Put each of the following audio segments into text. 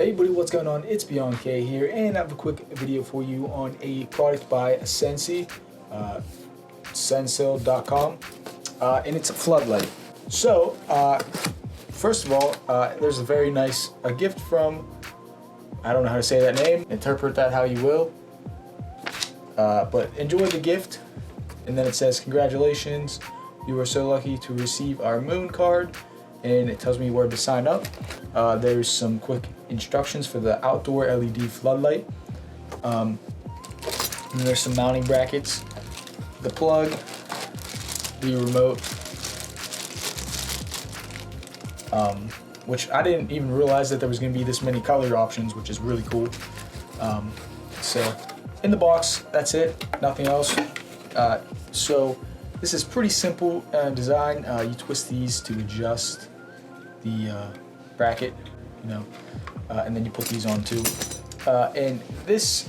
Hey buddy, what's going on? It's Beyond Kayy here, and I have a quick video for you on a product by Sansi, sensil.com, and it's a floodlight. So, first of all, there's a very nice gift from, I don't know how to say that name, interpret that how you will, but enjoy the gift. And then it says, congratulations, you are so lucky to receive our moon card, and it tells me where to sign up. There's some quick instructions for the outdoor LED floodlight. And there's some mounting brackets, the plug, the remote, which I didn't even realize that there was going to be this many color options, which is really cool. So in the box, that's it, nothing else. So this is pretty simple design. You twist these to adjust the bracket, you know, and then you put these on too. And this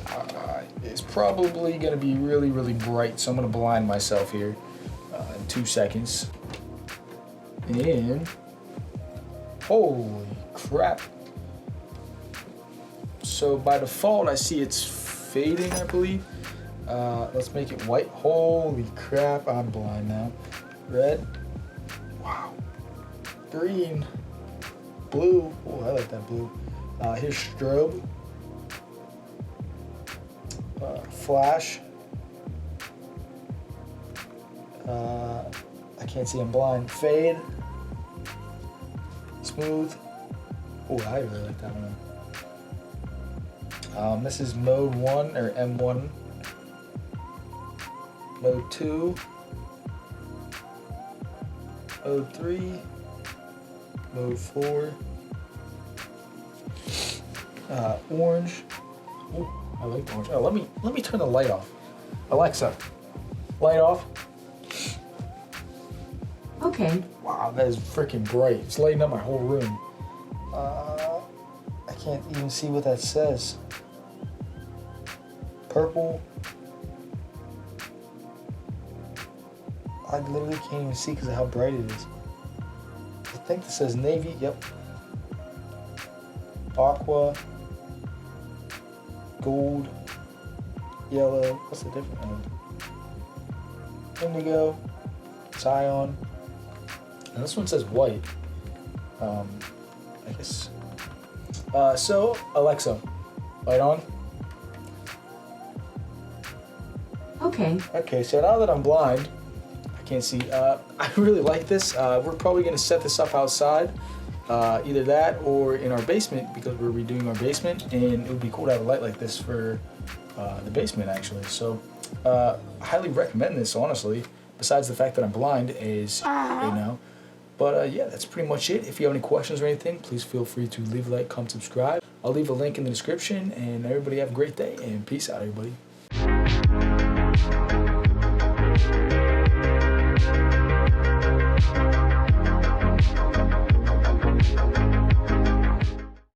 is probably going to be really, really bright, so I'm going to blind myself here in 2 seconds. And holy crap! So by default, I see it's fading, I believe. Let's make it white. Holy crap, I'm blind now. Red. Wow. Green. Blue. Oh, I like that blue. Here's strobe. Flash. I can't see, I'm blind. Fade. Smooth. Oh, I really like that one. This is mode 1 or M1. Mode 2, mode 3, mode 4, orange. Ooh, I like the orange. Oh, let me turn the light off. Alexa, light off. Okay. Wow, that is freaking bright. It's lighting up my whole room. I can't even see what that says. Purple. I literally can't even see because of how bright it is. I think this says navy, yep. Aqua, gold, yellow, what's the different one? Indigo, cyan, and this one says white. I guess. So, Alexa, light on. Okay. Okay, so now that I'm blind, can't see. I really like this. We're probably going to set this up outside, either that or in our basement, because we're redoing our basement, and it would be cool to have a light like this for the basement actually. So I highly recommend this, honestly, besides the fact that I'm blind, is, you know. But yeah, that's pretty much it. If you have any questions or anything, please feel free to leave a like, comment, subscribe. I'll leave a link in the description, and everybody have a great day, and peace out, everybody.